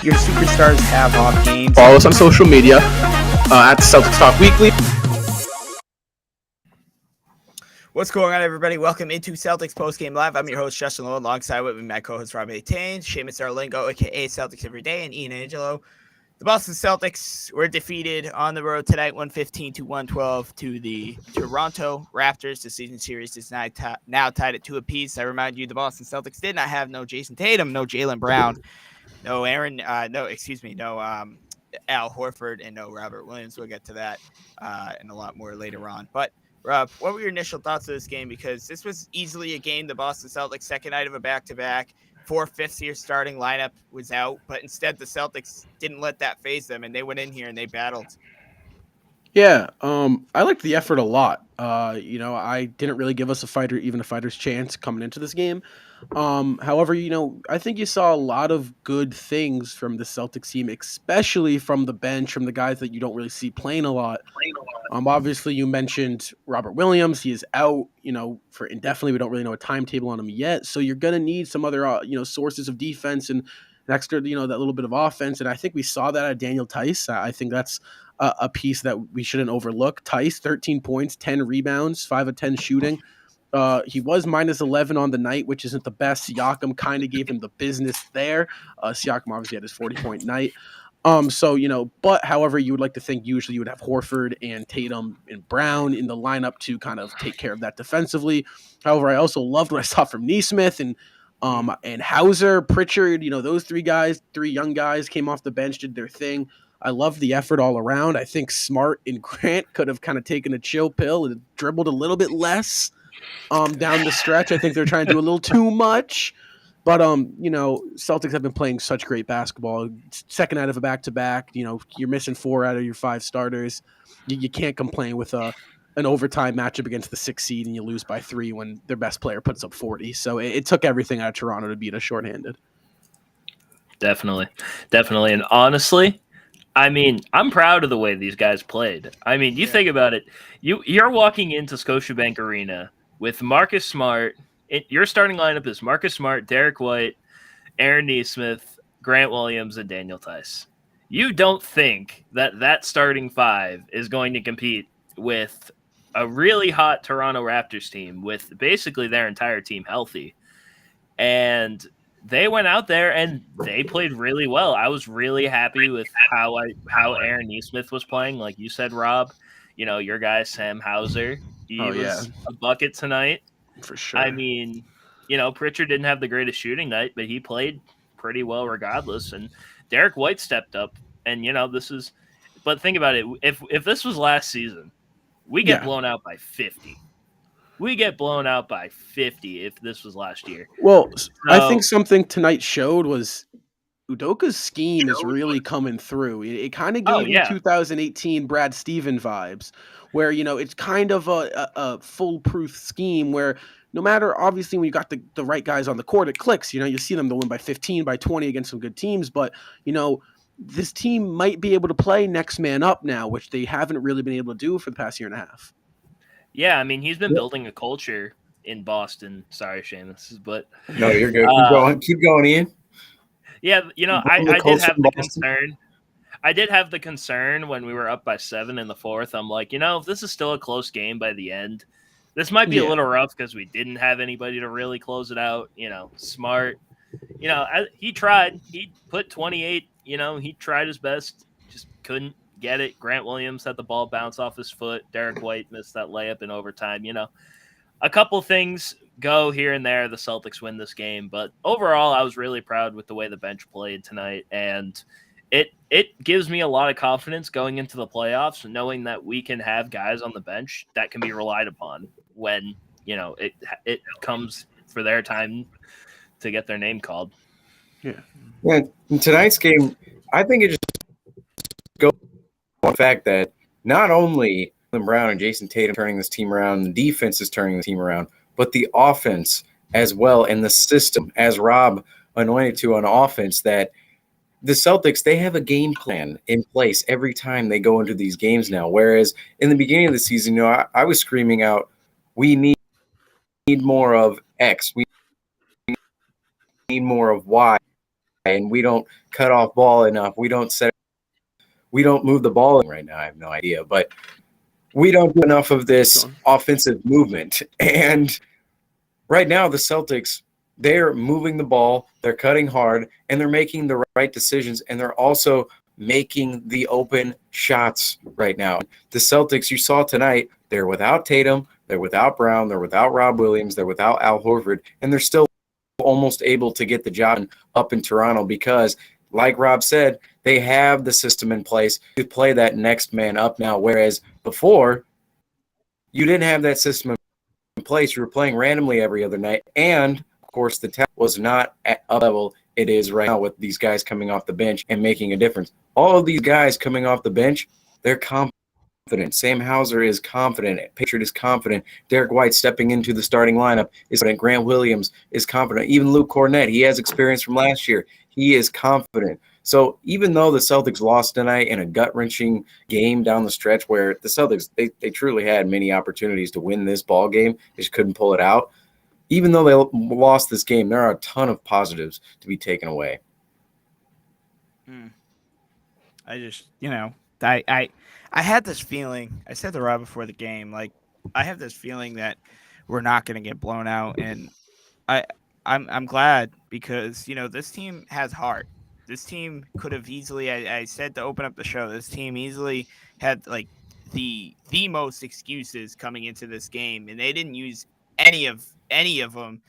Your superstars have off games. Follow us on social media at Celtics Talk Weekly. What's going on, everybody? Welcome into Celtics Postgame Live. I'm your host, Justin Lowe, alongside with me, my co-host, Rob Atain, Seamus Arlingo, a.k.a. Celtics Every Day, and Ian Angelo. The Boston Celtics were defeated on the road tonight, 115-112 to the Toronto Raptors. The season series is now tied at 2 apiece. I remind you, the Boston Celtics did not have no Jason Tatum, no Jaylen Brown, no Al Horford, and no Robert Williams. We'll get to that and a lot more later on. But Rob, what were your initial thoughts of this game? Because this was easily a game the Boston Celtics second night of a back-to-back. 4/5-year starting lineup was out, but instead the Celtics didn't let that phase them, and they went in here and they battled. Yeah, I liked the effort a lot. I didn't really give us a fighter's chance coming into this game. However, I think you saw a lot of good things from the Celtics team, especially from the bench, from the guys that you don't really see playing a lot. Obviously, you mentioned Robert Williams. He is out, for indefinitely. We don't really know a timetable on him yet. So you're going to need some other, sources of defense and an extra, that little bit of offense. And I think we saw that at Daniel Tice. I think that's a piece that we shouldn't overlook. Tice, 13 points, 10 rebounds, 5 of 10 shooting. He was minus 11 on the night, which isn't the best. Siakam kind of gave him the business there. Siakam obviously had his 40-point night. But however, you would like to think usually you would have Horford and Tatum and Brown in the lineup to kind of take care of that defensively. However, I also loved what I saw from Nesmith and Hauser, Pritchard. Those three young guys came off the bench, did their thing. I love the effort all around. I think Smart and Grant could have kind of taken a chill pill and dribbled a little bit less down the stretch. I think they're trying to do a little too much. But, Celtics have been playing such great basketball. Second out of a back-to-back. You're missing 4 out of your 5 starters. You can't complain with an overtime matchup against the 6th seed and you lose by 3 when their best player puts up 40. So it took everything out of Toronto to beat us shorthanded. Definitely. And honestly, I'm proud of the way these guys played. You think about it. You're walking into Scotiabank Arena with Marcus Smart. Your starting lineup is Marcus Smart, Derek White, Aaron Nesmith, Grant Williams, and Daniel Tice. You don't think that starting 5 is going to compete with a really hot Toronto Raptors team with basically their entire team healthy. And they went out there and they played really well. I was really happy with how Aaron Nesmith was playing. Like you said, Rob, your guy Sam Hauser, he was a bucket tonight. For sure. Pritchard didn't have the greatest shooting night, but he played pretty well regardless. And Derek White stepped up. And but think about it. If this was last season, we get blown out by 50. We get blown out by 50 if this was last year. Well, I think something tonight showed was Udoka's scheme is really coming through. It kind of gave me 2018 Brad Steven vibes, where, it's kind of a foolproof scheme where no matter, obviously, when you got the right guys on the court, it clicks. You see them, they'll win by 15, by 20 against some good teams. But, this team might be able to play next man up now, which they haven't really been able to do for the past year and a half. Yeah, he's been building a culture in Boston. Sorry, Seamus, but no, you're good. Keep going, Ian. Yeah, I did have the concern. I did have the concern when we were up by 7 in the 4th. I'm like, if this is still a close game by the end, this might be a little rough because we didn't have anybody to really close it out. Smart. He tried. He put 28. He tried his best, just couldn't get it. Grant Williams had the ball bounce off his foot. Derek White missed that layup in overtime. A couple things go here and there. The Celtics win this game, but overall, I was really proud with the way the bench played tonight, and it gives me a lot of confidence going into the playoffs, knowing that we can have guys on the bench that can be relied upon when it comes for their time to get their name called. Yeah. In tonight's game, I think it just goes on the fact that not only Jaylen Brown and Jason Tatum turning this team around, the defense is turning the team around, but the offense as well, and the system, as Rob anointed to on offense, that the Celtics, they have a game plan in place every time they go into these games now. Whereas in the beginning of the season, I was screaming out, we need more of X. We need more of Y. and we don't cut off ball enough. We don't move the ball right now. I have no idea, but we don't do enough of this offensive movement. And right now, the Celtics, they're moving the ball, they're cutting hard, and they're making the right decisions, and they're also making the open shots right now. The Celtics, you saw tonight, they're without Tatum, they're without Brown, they're without Rob Williams, they're without Al Horford, and they're still almost able to get the job up in Toronto because, like Rob said, they have the system in place to play that next man up now, whereas before, you didn't have that system in place. You were playing randomly every other night, and, of course, the talent was not at a level it is right now with these guys coming off the bench and making a difference. All of these guys coming off the bench, they're confident. Sam Hauser is confident. Patriot is confident. Derek White stepping into the starting lineup is confident. Grant Williams is confident. Even Luke Cornett, he has experience from last year. He is confident. So even though the Celtics lost tonight in a gut-wrenching game down the stretch where the Celtics, they truly had many opportunities to win this ball game, they just couldn't pull it out. Even though they lost this game, there are a ton of positives to be taken away. I just, I had this feeling. I said to Rob before the game, like, I have this feeling that we're not going to get blown out, and I'm glad because this team has heart. This team could have easily. I said to open up the show, this team easily had like the most excuses coming into this game, and they didn't use any of them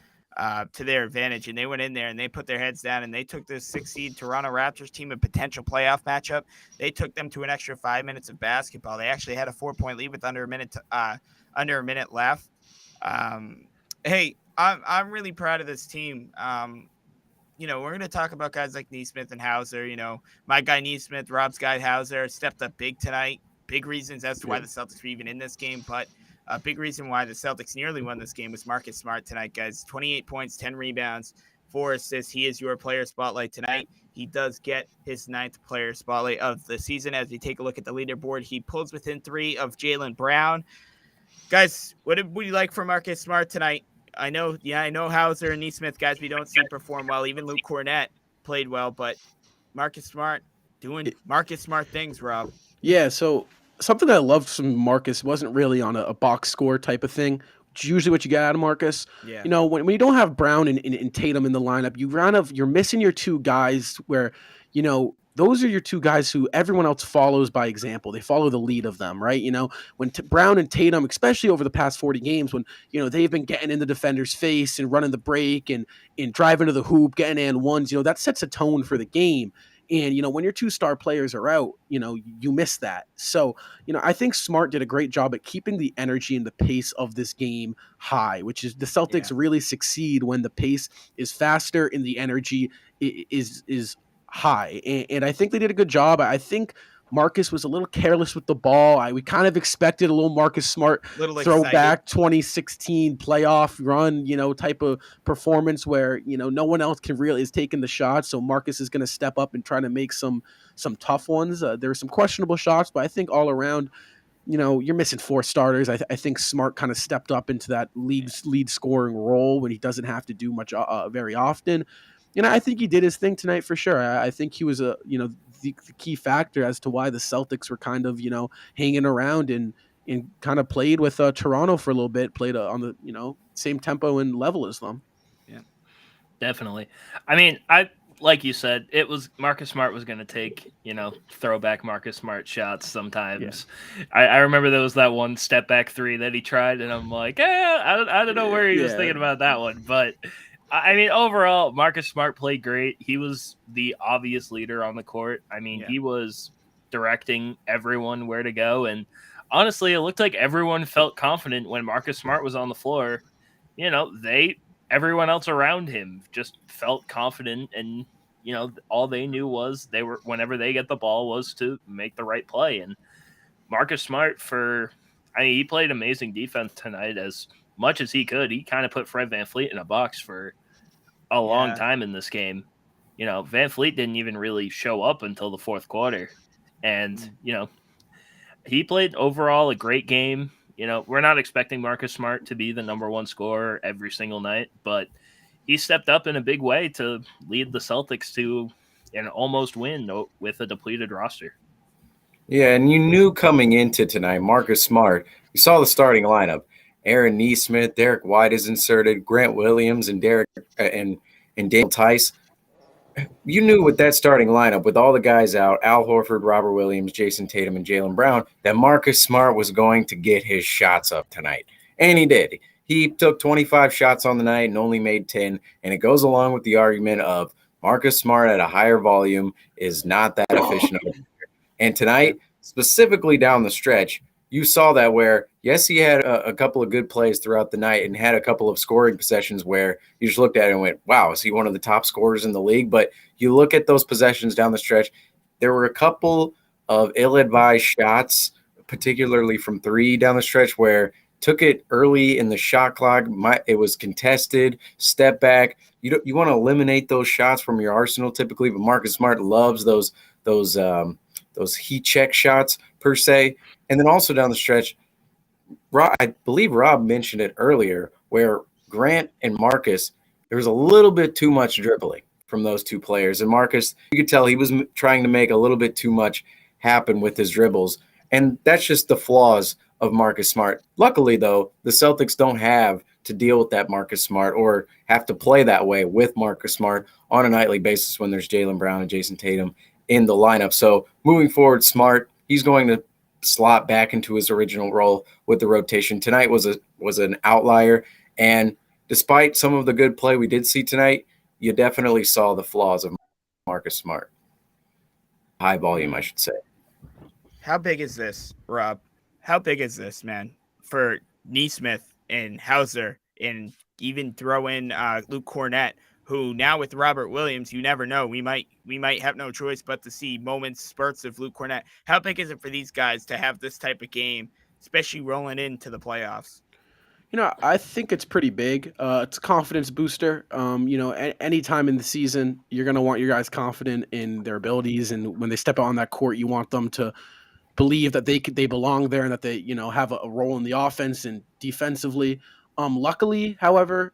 to their advantage, and they went in there and they put their heads down and they took this 6 seed Toronto Raptors team, a potential playoff matchup. They took them to an extra 5 minutes of basketball. They actually had a 4-point lead with under a minute left. Hey, I'm really proud of this team. We're going to talk about guys like Nesmith and Hauser. My guy Nesmith, Rob's guy Hauser stepped up big tonight. Big reasons as to why the Celtics were even in this game, but a big reason why the Celtics nearly won this game was Marcus Smart tonight, guys. 28 points, 10 rebounds, 4 assists. He is your player spotlight tonight. He does get his 9th player spotlight of the season. As we take a look at the leaderboard, he pulls within 3 of Jaylen Brown. Guys, what would you like for Marcus Smart tonight? I know Hauser and Nesmith, guys, we don't see perform well. Even Luke Cornett played well, but Marcus Smart doing Marcus Smart things, Rob. Yeah, so something that I loved from Marcus wasn't really on a box score type of thing, which is usually what you get out of Marcus. Yeah. When you don't have Brown and Tatum in the lineup, you're missing your two guys where, those are your two guys who everyone else follows by example. They follow the lead of them, right? When Brown and Tatum, especially over the past 40 games, when, they've been getting in the defender's face and running the break and driving to the hoop, getting and ones, that sets a tone for the game. And, when your 2 star players are out, you miss that. So, I think Smart did a great job at keeping the energy and the pace of this game high, which is the Celtics really succeed when the pace is faster and the energy is high. And I think they did a good job. I think Marcus was a little careless with the ball. We kind of expected a little Marcus Smart throwback 2016 playoff run, type of performance where, no one else is taking the shot. So Marcus is going to step up and try to make some tough ones. There were some questionable shots, but I think all around, you're missing 4 starters. I think Smart kind of stepped up into that lead scoring role when he doesn't have to do much very often. I think he did his thing tonight for sure. I think he was the key factor as to why the Celtics were kind of, hanging around and kind of played with Toronto for a little bit, played on the, same tempo and level as them. Yeah, definitely. I mean, like you said, it was Marcus Smart was going to take, throwback Marcus Smart shots sometimes. Yeah. I remember there was that one step back 3 that he tried, and I'm like, I don't know where he was thinking about that one, but I mean, overall, Marcus Smart played great. He was the obvious leader on the court. I mean, he was directing everyone where to go. And honestly, it looked like everyone felt confident when Marcus Smart was on the floor. Everyone else around him just felt confident. And, all they knew was whenever they get the ball was to make the right play. And Marcus Smart he played amazing defense tonight as much as he could. He kind of put Fred VanVleet in a box for a long time in this game. VanVleet didn't even really show up until the 4th quarter. And, he played overall a great game. We're not expecting Marcus Smart to be the number 1 scorer every single night, but he stepped up in a big way to lead the Celtics to an almost win with a depleted roster. Yeah, and you knew coming into tonight, Marcus Smart, you saw the starting lineup. Aaron Nesmith, Derek White is inserted, Grant Williams, and Daniel Tice. You knew with that starting lineup, with all the guys out, Al Horford, Robert Williams, Jason Tatum, and Jaylen Brown, that Marcus Smart was going to get his shots up tonight. And he did. He took 25 shots on the night and only made 10. And it goes along with the argument of Marcus Smart at a higher volume is not that efficient. And tonight, specifically down the stretch, you saw that where, yes, he had a couple of good plays throughout the night and had a couple of scoring possessions where you just looked at it and went, wow, is he one of the top scorers in the league? But you look at those possessions down the stretch, there were a couple of ill-advised shots, particularly from three down the stretch, where took it early in the shot clock. It was contested, step back. You want to eliminate those shots from your arsenal typically, but Marcus Smart loves those heat check shots per se. And then also down the stretch, I believe Rob mentioned it earlier, where Grant and Marcus, there was a little bit too much dribbling from those two players. And Marcus, you could tell he was trying to make a little bit too much happen with his dribbles. And that's just the flaws of Marcus Smart. Luckily, though, the Celtics don't have to deal with that Marcus Smart or have to play that way with Marcus Smart on a nightly basis when there's Jaylen Brown and Jason Tatum in the lineup. So moving forward, Smart, he's going to slot back into his original role with the rotation. Tonight was an outlier, and despite some of the good play we did see tonight, you definitely saw the flaws of Marcus Smart. High volume, I should say. How big is this, Rob? How big is this, man? For Nesmith and Hauser, and even throw in Luke Cornett, who now with Robert Williams, you never know. We might have no choice but to see moments, spurts of Luke Cornett. How big is it for these guys to have this type of game, especially rolling into the playoffs? I think it's pretty big. It's a confidence booster. Any time in the season, you're going to want your guys confident in their abilities. And when they step out on that court, you want them to believe that they belong there and that they, have a role in the offense and defensively. Luckily, however,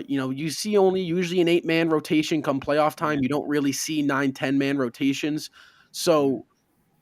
you see only usually an 8-man rotation come playoff time. You don't really see 9-10-man rotations. So,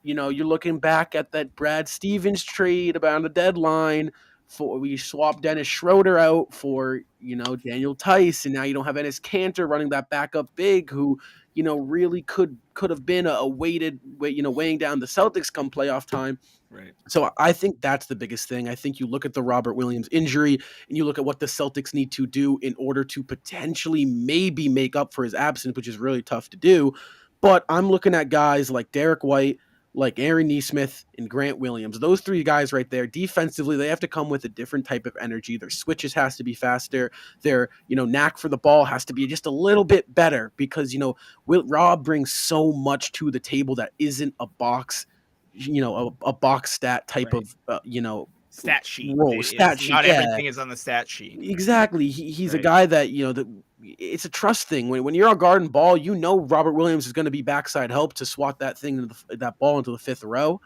you're looking back at that Brad Stevens trade about the deadline. We swapped Dennis Schroeder out for, Daniel Tice, and now you don't have Enes Kanter running that backup big who, really could have been a weighing down the Celtics come playoff time. Right. So I think that's the biggest thing. I think you look at the Robert Williams injury and you look at what the Celtics need to do in order to potentially maybe make up for his absence, which is really tough to do. But I'm looking at guys like Derek White, like Aaron Nesmith and Grant Williams. Those three guys right there, defensively, they have to come with a different type of energy. Their switches has to be faster. Their, knack for the ball has to be just a little bit better because, Rob brings so much to the table that isn't a box, a box stat type Right. of, stat sheet. Role. Stat sheet. Not Yeah. everything is on the stat sheet. Exactly. He's Right. a guy that, it's a trust thing. When you're on guard and ball, Robert Williams is going to be backside help to swat that that ball into the fifth row.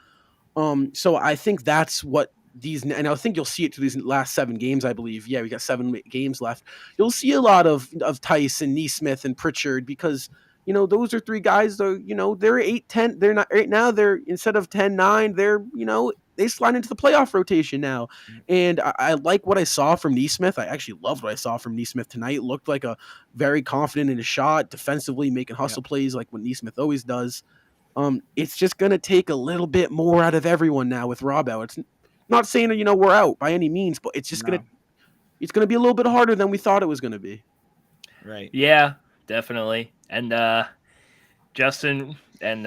So I think that's what and I think you'll see it through these last 7 games, I believe. Yeah, we got 7 games left. You'll see a lot of Tice and Nesmith and Pritchard because, those are 3 guys that, they're 8-10. They're not right now. They're instead of 10-9, they're, they slide into the playoff rotation now. And I like what I saw from Nesmith. I actually loved what I saw from Nesmith tonight. Looked like a very confident in his shot, defensively making hustle plays like what Nesmith always does. It's just going to take a little bit more out of everyone now with Rob out. It's not saying that, we're out by any means, but it's just going to be a little bit harder than we thought it was going to be. Right. Yeah, definitely. And Justin and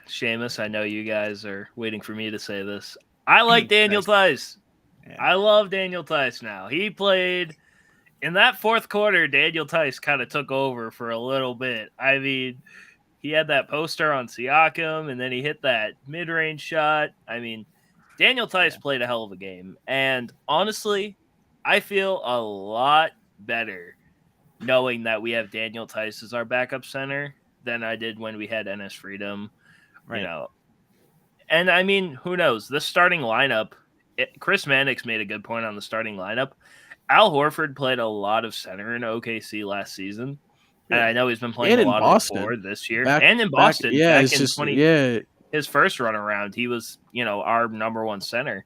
Seamus, I know you guys are waiting for me to say this. I like Daniel Tice. Yeah. I love Daniel Tice now. He played in that fourth quarter. Daniel Tice kind of took over for a little bit. I mean, he had that poster on Siakam, and then he hit that mid-range shot. I mean, Daniel Tice played a hell of a game. And honestly, I feel a lot better knowing that we have Daniel Tice as our backup center than I did when we had Enes Freedom. Right. And I mean, who knows? The starting lineup, Chris Mannix made a good point on the starting lineup. Al Horford played a lot of center in OKC last season. And I know he's been playing And a in lot Boston. of the forward this year. Back- and in back- Boston. yeah, back it's in just 20, yeah. his first run around, he was, our number one center.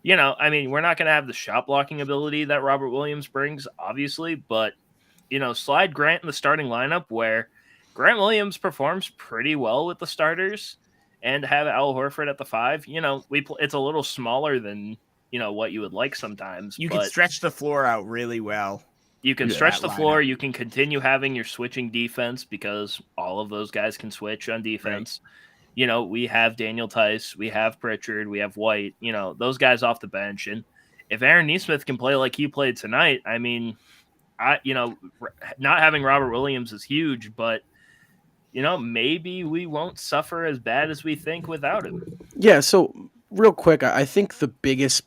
I mean, we're not going to have the shot blocking ability that Robert Williams brings, obviously, but, slide Grant in the starting lineup where Grant Williams performs pretty well with the starters, and have Al Horford at the 5. It's a little smaller than, what you would like sometimes. You can stretch the floor out really well. You can stretch the floor. You can continue having your switching defense because all of those guys can switch on defense. Right. We have Daniel Tice, we have Pritchard, we have White, those guys off the bench. And if Aaron Nesmith can play like he played tonight, I mean, not having Robert Williams is huge, but, maybe we won't suffer as bad as we think without him. Yeah, so real quick, I think the biggest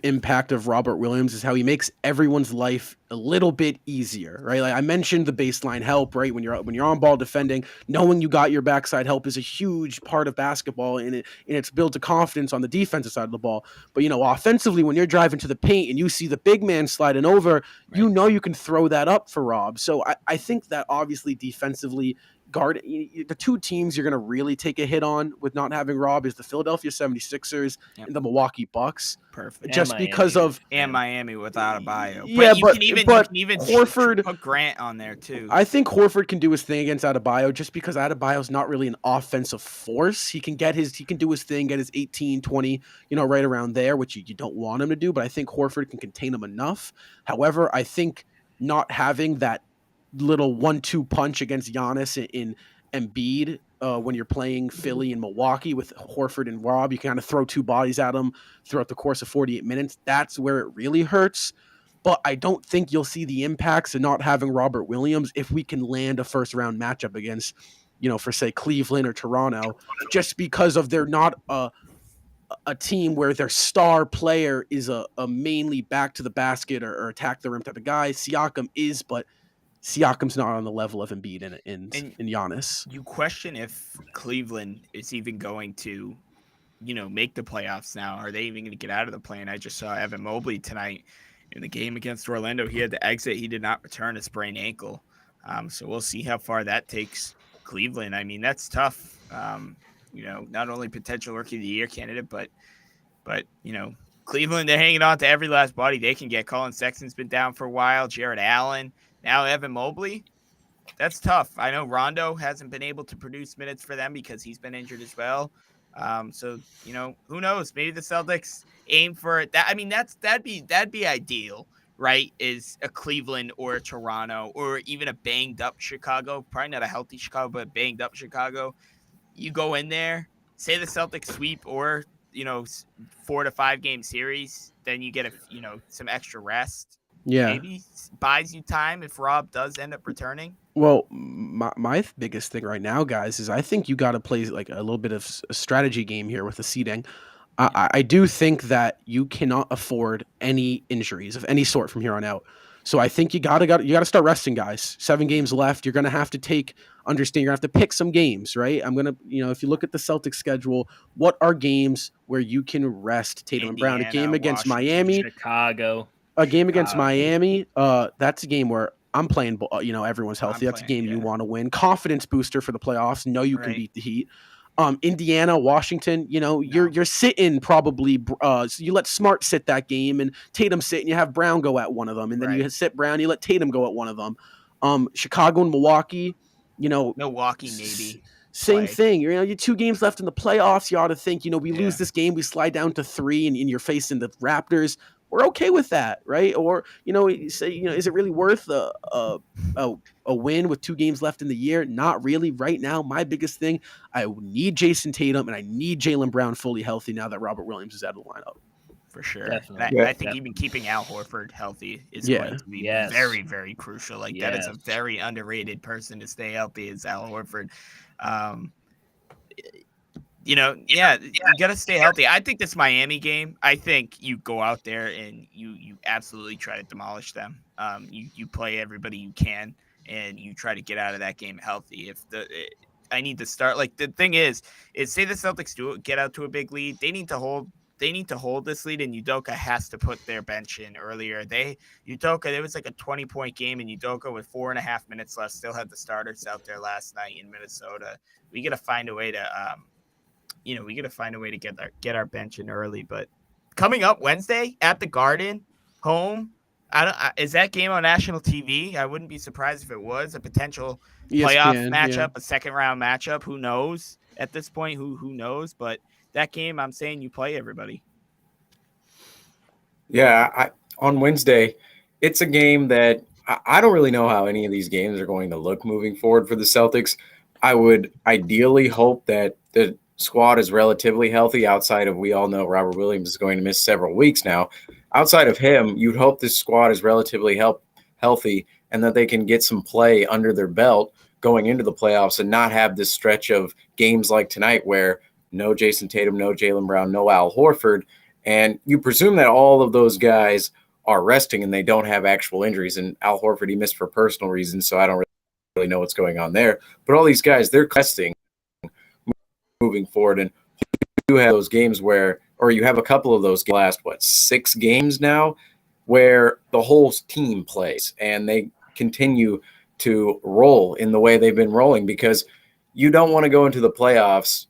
impact of Robert Williams is how he makes everyone's life a little bit easier, right? Like I mentioned the baseline help, right? When you're on ball defending, knowing you got your backside help is a huge part of basketball, and it's built a confidence on the defensive side of the ball. But offensively, when you're driving to the paint and you see the big man sliding over, right, you can throw that up for Rob. So I think that obviously defensively, the two teams you're going to really take a hit on with not having Rob is the Philadelphia 76ers and the Milwaukee Bucks. Perfect. Just because of Miami without Adebayo. Yeah, but you can even Horford put Grant on there too. I think Horford can do his thing against Adebayo just because Adebayo's not really an offensive force. He can do his thing, get his 18, 20, right around there, which you don't want him to do, but I think Horford can contain him enough. However, I think not having that little 1-2 punch against Giannis in Embiid when you're playing Philly and Milwaukee with Horford and Rob, you kind of throw two bodies at them throughout the course of 48 minutes. That's where it really hurts. But I don't think you'll see the impacts of not having Robert Williams if we can land a first round matchup against, for say Cleveland or Toronto, just because of they're not a team where their star player is a mainly back to the basket or attack the rim type of guy. Siakam is, but Siakam's not on the level of Embiid and Giannis. You question if Cleveland is even going to, make the playoffs now. Are they even going to get out of the play-in? I just saw Evan Mobley tonight in the game against Orlando. He had to exit. He did not return a sprained ankle. So we'll see how far that takes Cleveland. I mean, that's tough. Not only potential Rookie of the Year candidate, but Cleveland, they're hanging on to every last body they can get. Colin Sexton's been down for a while. Jared Allen. Now Evan Mobley, that's tough. I know Rondo hasn't been able to produce minutes for them because he's been injured as well. So who knows? Maybe the Celtics aim for that. I mean, that'd be ideal, right? Is a Cleveland or a Toronto or even a banged up Chicago, probably not a healthy Chicago, but banged up Chicago. You go in there, say the Celtics sweep or 4 to 5 game series, then you get some extra rest. Yeah, maybe buys you time if Rob does end up returning. Well, my biggest thing right now, guys, is I think you got to play like a little bit of a strategy game here with the seeding. I do think that you cannot afford any injuries of any sort from here on out. So I think you gotta start resting guys. 7 games left. You're gonna have to understand. You're gonna have to pick some games, right? I'm gonna, if you look at the Celtics schedule, what are games where you can rest Tatum and Brown? A game against Miami, Chicago. A game against Miami, that's a game where I'm playing, everyone's healthy. That's a game you want to win. Confidence booster for the playoffs. Know you can beat the Heat. Indiana, Washington, you're sitting probably. So you let Smart sit that game and Tatum sit, and you have Brown go at one of them, and then you sit Brown, you let Tatum go at one of them. Chicago and Milwaukee, Milwaukee maybe. Same thing. You're 2 games left in the playoffs. You ought to think, we lose this game, we slide down to 3, and you're facing the Raptors. We're okay with that, right? Or you say, is it really worth a win with 2 games left in the year? Not really. Right now, my biggest thing, I need Jason Tatum and I need Jaylen Brown fully healthy now that Robert Williams is out of the lineup. For sure. I think even keeping Al Horford healthy is going to be very, very crucial. That is a very underrated person to stay healthy is Al Horford. You got to stay healthy. I think this Miami game, I think you go out there and you absolutely try to demolish them. You play everybody you can and you try to get out of that game healthy. I need to start. The thing is say the Celtics do get out to a big lead, they need to hold to hold this lead, and Udoka has to put their bench in earlier. Udoka, it was like a 20-point game, and Udoka with 4.5 minutes left still had the starters out there last night in Minnesota. We got to find a way to, get our bench in early. But coming up Wednesday at the Garden, home. Is that game on national TV? I wouldn't be surprised if it was a potential playoff matchup, a second round matchup. Who knows at this point? Who knows? But that game, I'm saying you play everybody. Yeah, on Wednesday, it's a game that I don't really know how any of these games are going to look moving forward for the Celtics. I would ideally hope that the squad is relatively healthy outside of, we all know Robert Williams is going to miss several weeks now. Outside of him, you'd hope this squad is relatively healthy and that they can get some play under their belt going into the playoffs and not have this stretch of games like tonight where no Jason Tatum, no Jaylen Brown, no Al Horford. And you presume that all of those guys are resting and they don't have actual injuries. And Al Horford, he missed for personal reasons, so I don't really know what's going on there. But all these guys, they're resting moving forward. And you have those games where, or you have a couple of those last, 6 games now, where the whole team plays and they continue to roll in the way they've been rolling, because you don't want to go into the playoffs,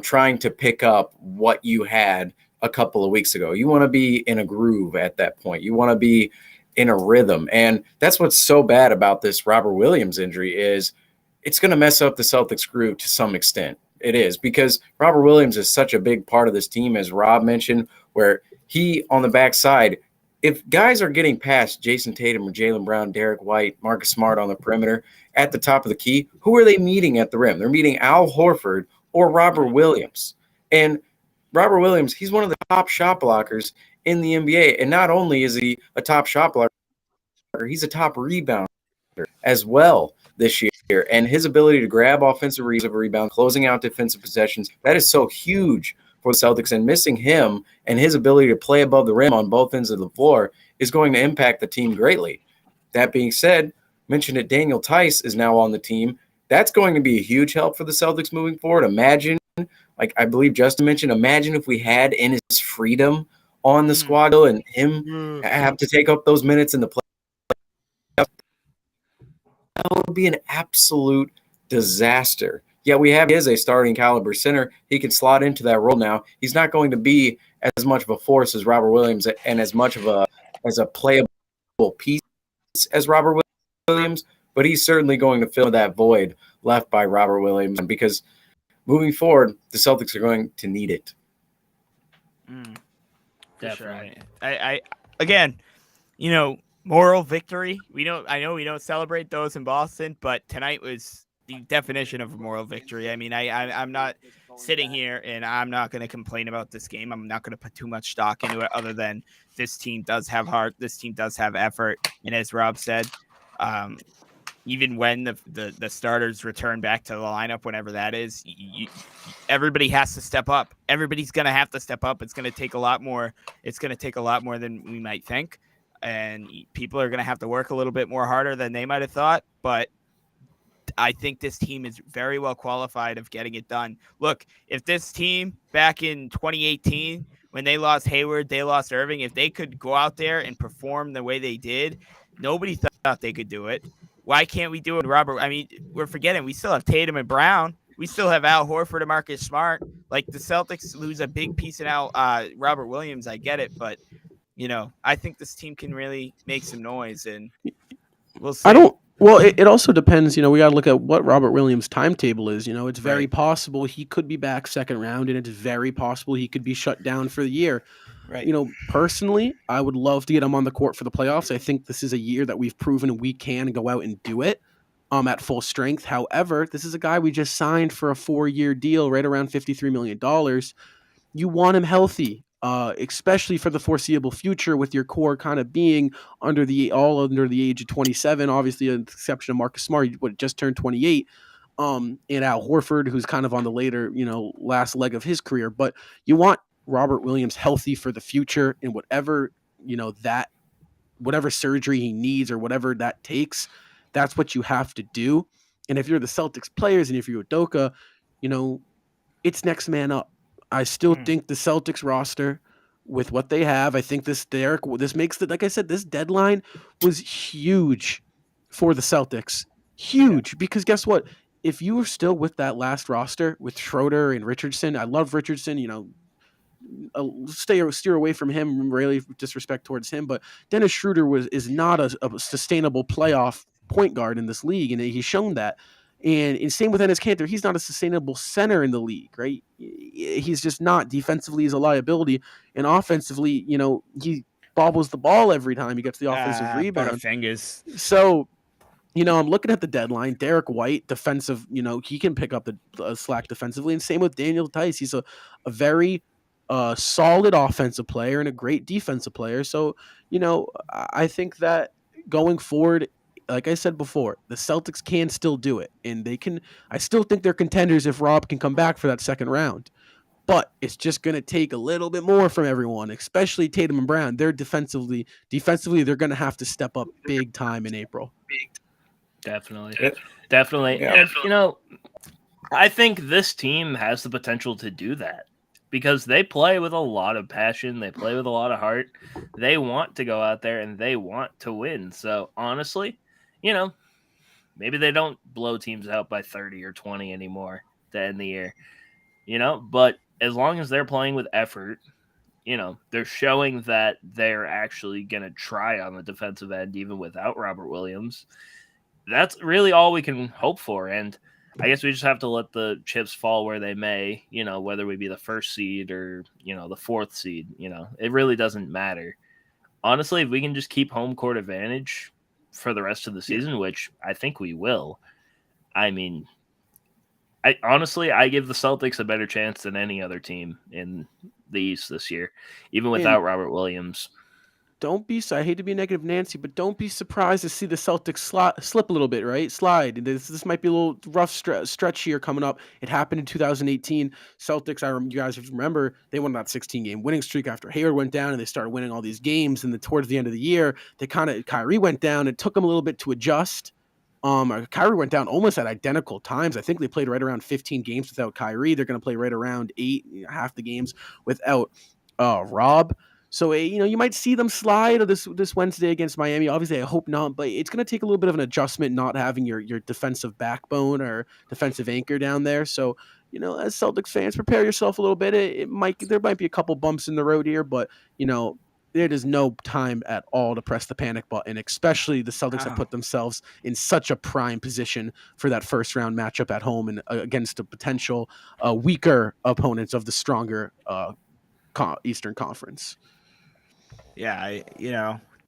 trying to pick up what you had a couple of weeks ago. You want to be in a groove at that point. You want to be in a rhythm. And that's what's so bad about this Robert Williams injury is it's going to mess up the Celtics groove to some extent. It is, because Robert Williams is such a big part of this team, as Rob mentioned, where he on the backside, if guys are getting past Jason Tatum or Jaylen Brown, Derek White, Marcus Smart on the perimeter at the top of the key, who are they meeting at the rim? They're meeting Al Horford or Robert Williams. And Robert Williams, he's one of the top shot blockers in the NBA. And not only is he a top shot blocker, he's a top rebounder as well this year. And his ability to grab offensive rebound, closing out defensive possessions, that is so huge for the Celtics. And missing him and his ability to play above the rim on both ends of the floor is going to impact the team greatly. That being said, mentioned it, Daniel Tice is now on the team. That's going to be a huge help for the Celtics moving forward. Imagine, like I believe Justin mentioned, imagine if we had Enes Freedom on the squad and him have to take up those minutes in the play. That would be an absolute disaster. Yeah, he is a starting caliber center. He can slot into that role now. He's not going to be as much of a force as Robert Williams and as much of a playable piece as Robert Williams, but he's certainly going to fill that void left by Robert Williams, because moving forward, the Celtics are going to need it. Definitely. Sure. I again, moral victory. I know we don't celebrate those in Boston, but tonight was the definition of a moral victory. I mean, I'm not sitting here and I'm not going to complain about this game. I'm not going to put too much stock into it, other than this team does have heart. This team does have effort. And as Rob said, even when the starters return back to the lineup, whenever that is, everybody has to step up. Everybody's going to have to step up. It's going to take a lot more. It's going to take a lot more than we might think. And people are going to have to work a little bit more harder than they might have thought. But I think this team is very well qualified of getting it done. Look, if this team back in 2018, when they lost Hayward, they lost Irving, if they could go out there and perform the way they did, nobody thought they could do it. Why can't we do it, Robert? I mean, we're forgetting we still have Tatum and Brown. We still have Al Horford and Marcus Smart. Like, the Celtics lose a big piece in Robert Williams. I get it, but I think this team can really make some noise, and we'll see. Well, it also depends. We got to look at what Robert Williams' timetable is. It's very possible he could be back second round, and it's very possible he could be shut down for the year. Right. Personally, I would love to get him on the court for the playoffs. I think this is a year that we've proven we can go out and do it at full strength. However, this is a guy we just signed for a 4-year deal, right around $53 million. You want him healthy. Especially for the foreseeable future, with your core kind of being under the age of 27, obviously, an exception of Marcus Smart, who just turned 28, and Al Horford, who's kind of on the later, last leg of his career. But you want Robert Williams healthy for the future, and whatever surgery he needs or whatever that takes, that's what you have to do. And if you're the Celtics players and if you're Udoka, it's next man up. I still think the Celtics roster, with what they have, I think this makes it, like I said, this deadline was huge for the Celtics. Huge, because guess what? If you were still with that last roster with Schroeder and Richardson, I love Richardson, steer away from him, really disrespect towards him, but Dennis Schroeder is not a sustainable playoff point guard in this league, and he's shown that. And same with Enes Kanter, he's not a sustainable center in the league, right? He's just not. Defensively, he's a liability, and offensively, he bobbles the ball every time he gets the offensive rebound. Butterfingers. So, I'm looking at the deadline. Derek White, defensive, he can pick up the slack defensively, and same with Daniel Tice. He's a very solid offensive player and a great defensive player. So, I think that going forward, like I said before, the Celtics can still do it, and they can. I still think they're contenders if Rob can come back for that second round. But it's just going to take a little bit more from everyone, especially Tatum and Brown. They're defensively, they're going to have to step up big time in April. Definitely. Yeah. And, I think this team has the potential to do that because they play with a lot of passion. They play with a lot of heart. They want to go out there and they want to win. So honestly, maybe they don't blow teams out by 30 or 20 anymore to end the year, but as long as they're playing with effort, they're showing that they're actually going to try on the defensive end, even without Robert Williams. That's really all we can hope for. And I guess we just have to let the chips fall where they may, whether we be the first seed or, the fourth seed, it really doesn't matter. Honestly, if we can just keep home court advantage for the rest of the season, which I think we will, I mean, I give the Celtics a better chance than any other team in the East this year, even without Robert Williams. I hate to be negative Nancy, but don't be surprised to see the Celtics slip a little bit, right? Slide. This might be a little rough stretch here coming up. It happened in 2018. Celtics, you guys remember, they won that 16-game winning streak after Hayward went down, and they started winning all these games. And towards the end of the year, Kyrie went down. It took them a little bit to adjust. Kyrie went down almost at identical times. I think they played right around 15 games without Kyrie. They're going to play right around 8, half the games without Rob. So, you might see them slide this Wednesday against Miami. Obviously, I hope not, but it's going to take a little bit of an adjustment not having your defensive backbone or defensive anchor down there. So, as Celtics fans, prepare yourself a little bit. There might be a couple bumps in the road here, but, there is no time at all to press the panic button, especially the Celtics have put themselves in such a prime position for that first round matchup at home and against the potential weaker opponents of the stronger Eastern Conference. Yeah,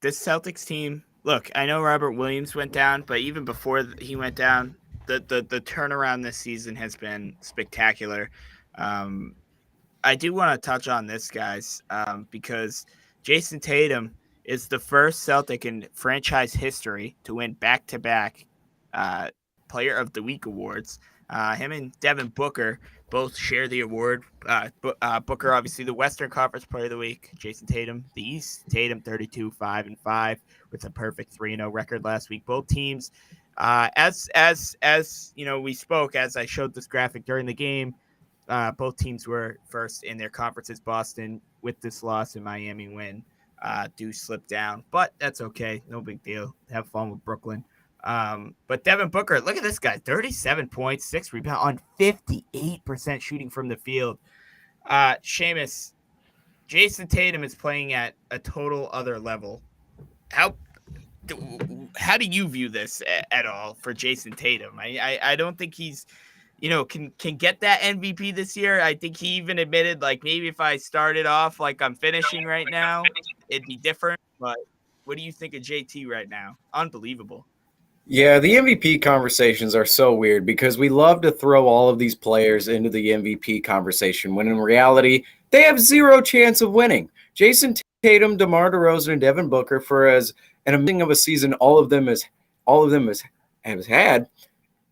this Celtics team, look, I know Robert Williams went down, but even before he went down, the turnaround this season has been spectacular. I do want to touch on this, guys, because Jason Tatum is the first Celtic in franchise history to win back-to-back Player of the Week awards. Him and Devin Booker both share the award. Booker, obviously, the Western Conference Player of the Week. Jason Tatum, the East. Tatum, 32-5-5 with a perfect 3-0 record last week. Both teams, as we spoke, as I showed this graphic during the game, both teams were first in their conferences. Boston, with this loss and Miami win, do slip down, but that's okay. No big deal. Have fun with Brooklyn. But Devin Booker, look at this guy, 37 points, 6 rebounds on 58% shooting from the field. Seamus, Jason Tatum is playing at a total other level. How do you view this at all for Jason Tatum? I don't think he's, can get that MVP this year. I think he even admitted, like, maybe if I started off like I'm finishing right now, it'd be different. But what do you think of JT right now? Unbelievable. Yeah, the MVP conversations are so weird because we love to throw all of these players into the MVP conversation when in reality they have zero chance of winning. Jason Tatum, DeMar DeRozan, and Devin Booker, for as an amazing of a season all of them has had,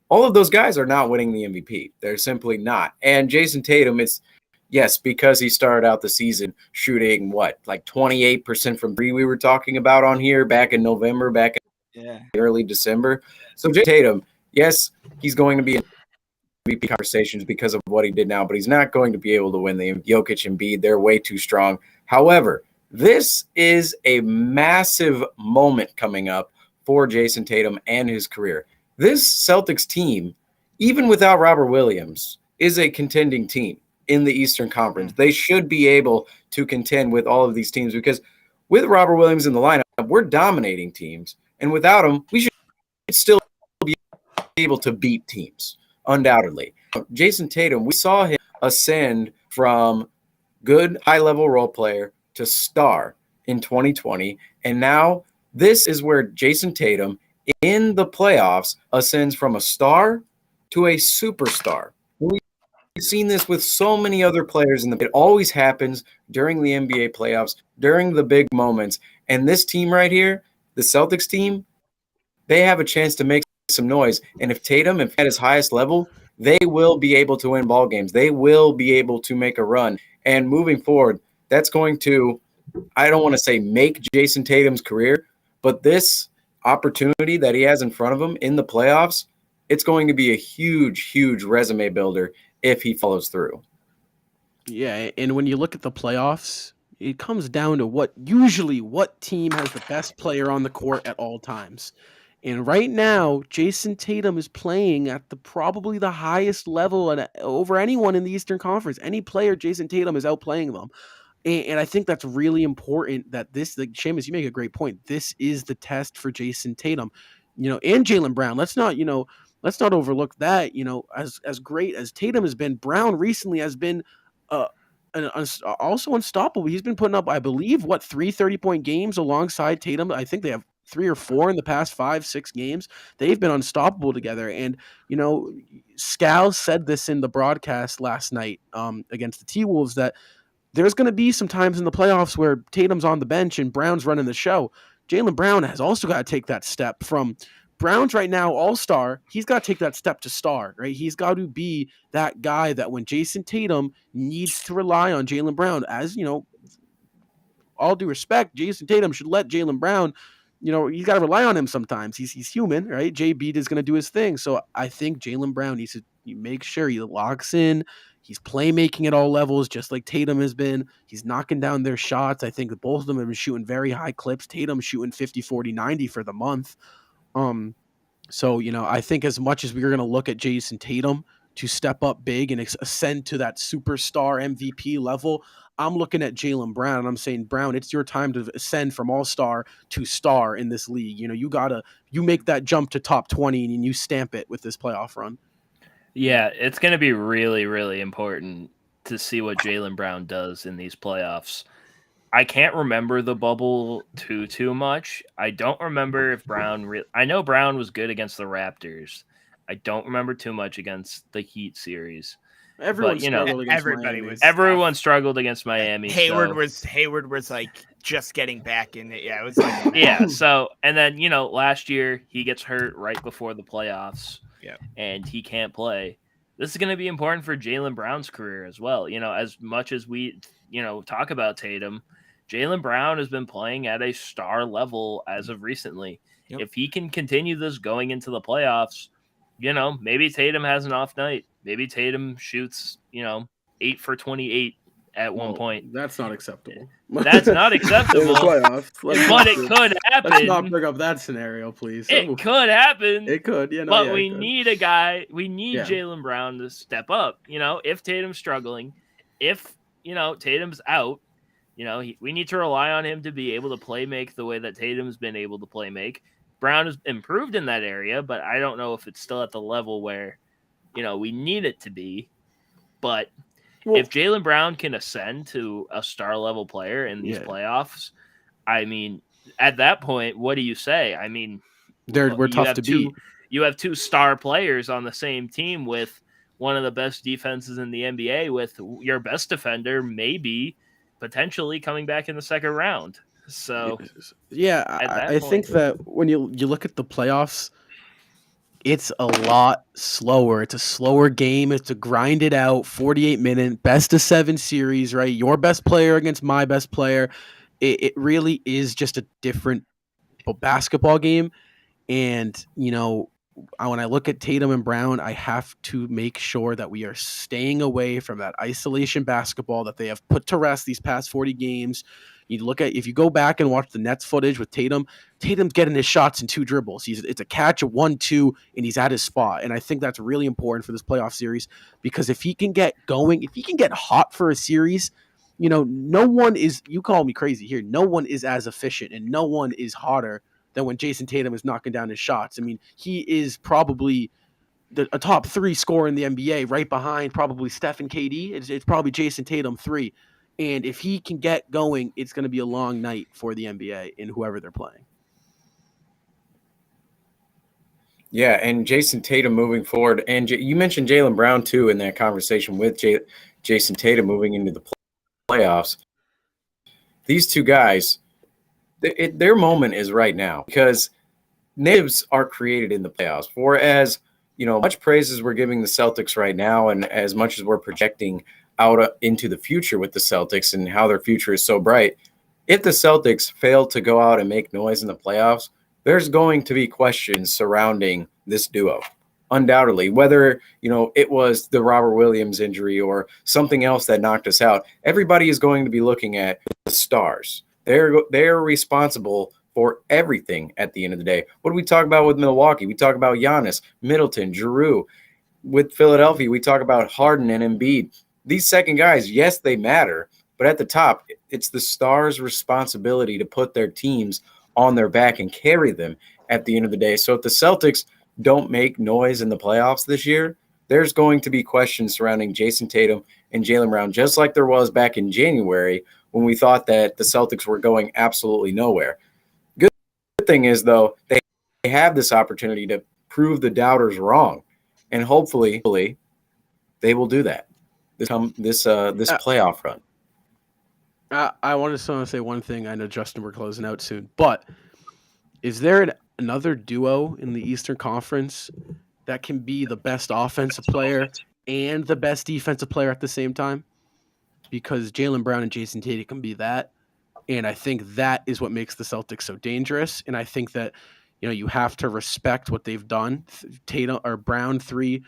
all of those guys are not winning the MVP. They're simply not. And Jason Tatum is, yes, because he started out the season shooting like 28% from three we were talking about on here back in November, early December. So Jason Tatum, yes, he's going to be MVP conversations because of what he did now, but he's not going to be able to win the Jokic and Embiid. They're way too strong. However, this is a massive moment coming up for Jason Tatum and his career. This Celtics team, even without Robert Williams, is a contending team in the Eastern Conference. They should be able to contend with all of these teams because with Robert Williams in the lineup, we're dominating teams. And without him, we should still be able to beat teams, undoubtedly. Jason Tatum, we saw him ascend from good high-level role player to star in 2020. And now this is where Jason Tatum in the playoffs ascends from a star to a superstar. We've seen this with so many other players it always happens during the NBA playoffs, during the big moments. And this team right here, the Celtics team, they have a chance to make some noise. And if Tatum at his highest level, they will be able to win ball games. They will be able to make a run. And moving forward, that's going to, I don't want to say make Jason Tatum's career, but this opportunity that he has in front of him in the playoffs, it's going to be a huge, huge resume builder if he follows through. Yeah, and when you look at the playoffs, it comes down to what team has the best player on the court at all times. And right now, Jason Tatum is playing at probably the highest level over anyone in the Eastern Conference. Any player, Jason Tatum is outplaying them. And I think that's really important that Seamus, you make a great point. This is the test for Jason Tatum, and Jaylen Brown. Let's not overlook that, as great as Tatum has been, Brown recently has been also unstoppable. He's been putting up, I believe, 3 30-point games alongside Tatum. I think they have 3 or 4 in the past 5-6 games. They've been unstoppable together. And, Scal said this in the broadcast last night against the T-Wolves that there's going to be some times in the playoffs where Tatum's on the bench and Brown's running the show. Jaylen Brown has also got to take that step from Brown's right now all-star. He's got to take that step to star, right? He's got to be that guy that when Jason Tatum needs to rely on Jaylen Brown, as, all due respect, Jason Tatum should let Jaylen Brown, he's got to rely on him sometimes. He's human, right? JB is going to do his thing. So I think Jaylen Brown needs to make sure he locks in. He's playmaking at all levels, just like Tatum has been. He's knocking down their shots. I think that both of them have been shooting very high clips. Tatum shooting 50, 40, 90 for the month. So, I think as much as we're going to look at Jason Tatum to step up big and ascend to that superstar MVP level, I'm looking at Jaylen Brown and I'm saying, Brown, it's your time to ascend from all-star to star in this league. You make that jump to top 20 and you stamp it with this playoff run. Yeah, it's going to be really, really important to see what Jaylen Brown does in these playoffs. I can't remember the bubble too much. I don't remember if Brown I know Brown was good against the Raptors. I don't remember too much against the Heat series. Everyone struggled against Miami. Everyone struggled against Miami. Hayward was like just getting back in it. Yeah, it was like yeah. So and then last year he gets hurt right before the playoffs. Yeah, and he can't play. This is going to be important for Jaylen Brown's career as well. As much as we talk about Tatum, Jaylen Brown has been playing at a star level as of recently. Yep. If he can continue this going into the playoffs, maybe Tatum has an off night. Maybe Tatum shoots, 8 for 28 at one point. That's not acceptable. That's not acceptable. In the playoffs. But it could happen. Let's not bring up that scenario, please. It could happen. It could, but we need a guy. We need Jaylen Brown to step up. If Tatum's struggling, if Tatum's out, we need to rely on him to be able to play make the way that Tatum's been able to play make. Brown has improved in that area, but I don't know if it's still at the level where we need it to be. But if Jaylen Brown can ascend to a star level player in these playoffs, I mean, at that point, what do you say? I mean, we're tough to beat. You have 2 star players on the same team with one of the best defenses in the NBA, with your best defender maybe potentially coming back in the second round. So yeah, I think that when you look at the playoffs, it's a lot slower. It's a slower game. It's a grinded out 48-minute best of 7 series, right? Your best player against my best player. It really is just a different basketball game. And, when I look at Tatum and Brown, I have to make sure that we are staying away from that isolation basketball that they have put to rest these past 40 games. You look at, if you go back and watch the Nets footage with Tatum's getting his shots in 2 dribbles. It's a catch, a 1-2, and he's at his spot. And I think that's really important for this playoff series, because if he can get going, if he can get hot for a series, no one is, you call me crazy here, no one is as efficient and no one is hotter than when Jason Tatum is knocking down his shots. I mean, he is probably a top 3 scorer in the NBA, right behind probably Steph and KD. It's probably Jason Tatum 3. And if he can get going, it's going to be a long night for the NBA and whoever they're playing. Yeah, and Jason Tatum moving forward. And you mentioned Jaylen Brown, too, in that conversation with Jason Tatum moving into the playoffs. These two guys, their moment is right now, because natives are created in the playoffs. Whereas, much praise as we're giving the Celtics right now, and as much as we're projecting out into the future with the Celtics and how their future is so bright, if the Celtics fail to go out and make noise in the playoffs, there's going to be questions surrounding this duo. Undoubtedly, whether, it was the Robert Williams injury or something else that knocked us out, everybody is going to be looking at the stars. They're responsible for everything at the end of the day. What do we talk about with Milwaukee? We talk about Giannis, Middleton, Giroux. With Philadelphia, we talk about Harden and Embiid. These second guys, yes, they matter, but at the top, it's the stars' responsibility to put their teams on their back and carry them at the end of the day. So if the Celtics don't make noise in the playoffs this year, there's going to be questions surrounding Jason Tatum and Jaylen Brown, just like there was back in January when we thought that the Celtics were going absolutely nowhere. Good thing is, though, they have this opportunity to prove the doubters wrong, and hopefully they will do that this playoff run. I want to say one thing. I know, Justin, we're closing out soon, but is there another duo in the Eastern Conference that can be the best offensive player and the best defensive player at the same time? Because Jaylen Brown and Jason Tatum can be that. And I think that is what makes the Celtics so dangerous. And I think that, you have to respect what they've done. Tatum or Brown, 3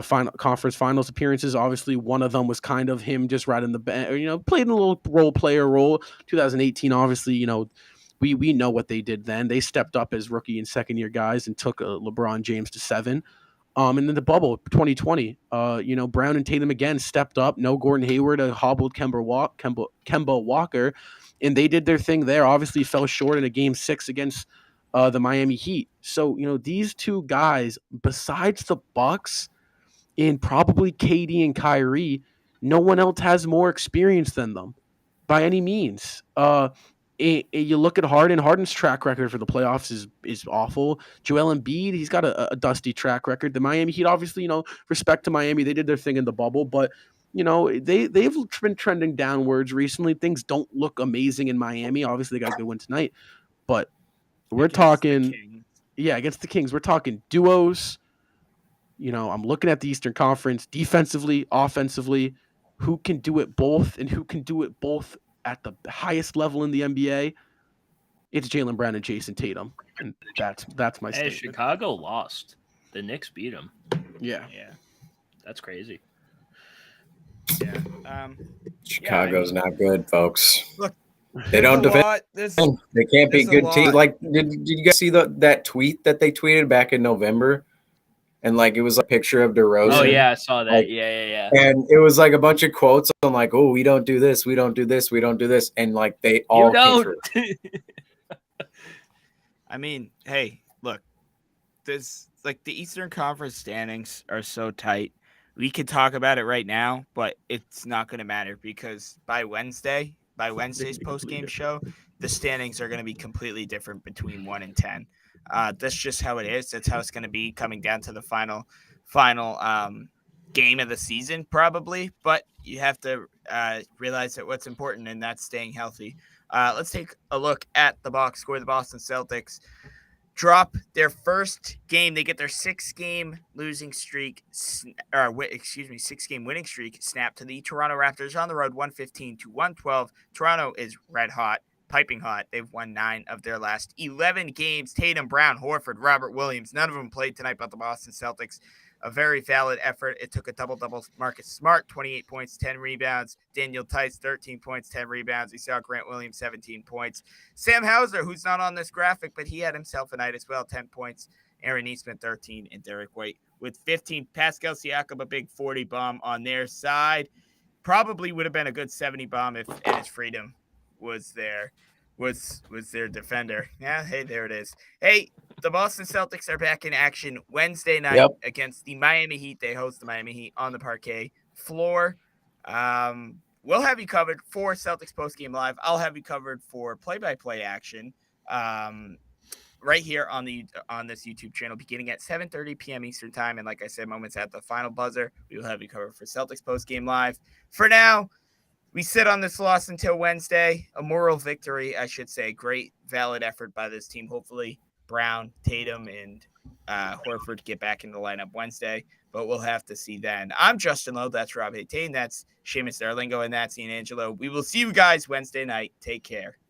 final conference finals appearances. Obviously, one of them was kind of him just riding the bench, played in a little role. 2018, obviously, we know what they did then. They stepped up as rookie and second year guys and took LeBron James to 7. And then the bubble 2020, Brown and Tatum again stepped up. No Gordon Hayward, a hobbled Kemba Walker, and they did their thing there. Obviously, fell short in a game 6 against the Miami Heat. So these two guys, besides the Bucks and probably KD and Kyrie, no one else has more experience than them by any means. You look at Harden. Harden's track record for the playoffs is awful. Joel Embiid, he's got a dusty track record. The Miami Heat, obviously, respect to Miami, they did their thing in the bubble, but they've been trending downwards recently. Things don't look amazing in Miami. Obviously, they got a good win tonight, but we're talking, against the Kings. We're talking duos. I'm looking at the Eastern Conference defensively, offensively. Who can do it both, and who can do it both at the highest level in the NBA? It's Jaylen Brown and Jason Tatum, and that's my statement. Chicago lost. The Knicks beat them. Yeah, that's crazy. Yeah, Chicago's not good, folks. Look, they don't defend. They can't beat good teams. Like, did you guys see that tweet that they tweeted back in November? And it was a picture of DeRozan. Oh yeah, I saw that. Yeah. And it was a bunch of quotes on oh, we don't do this, we don't do this, we don't do this, and they all came through. I mean, hey, look, this the Eastern Conference standings are so tight. We could talk about it right now, but it's not going to matter, because by Wednesday's post-game show, the standings are going to be completely different between 1 and 10. That's just how it is. That's how it's going to be coming down to the final game of the season, probably. But you have to realize that what's important, and that's staying healthy. Let's take a look at the box score. The Boston Celtics drop their first game. They get their 6-game losing streak, 6-game winning streak snapped to the Toronto Raptors on the road, 115-112. Toronto is red hot. piping hot. They've won 9 of their last 11 games. Tatum, Brown, Horford, Robert Williams, none of them played tonight but the Boston Celtics. A very valid effort. It took a double-double. Marcus Smart, 28 points, 10 rebounds. Daniel Tice, 13 points, 10 rebounds. We saw Grant Williams, 17 points. Sam Hauser, who's not on this graphic, but he had himself a night as well, 10 points. Aaron Eastman, 13, and Derek White with 15. Pascal Siakam, a big 40 bomb on their side. Probably would have been a good 70 bomb if Ennis Freedom was their defender. Yeah, hey, there it is. Hey, the Boston Celtics are back in action Wednesday night against the Miami Heat. They host the Miami Heat on the parquet floor. We'll have you covered for Celtics Postgame Live. I'll have you covered for play-by-play action right here on this YouTube channel beginning at 7:30 p.m. Eastern Time. And like I said, moments at the final buzzer, we will have you covered for Celtics Postgame Live. For now, we sit on this loss until Wednesday. A moral victory, I should say. Great, valid effort by this team. Hopefully, Brown, Tatum, and Horford get back in the lineup Wednesday. But we'll have to see then. I'm Justin Lowe. That's Rob Hatain. That's Seamus Darlingo. And that's Ian Angelo. We will see you guys Wednesday night. Take care.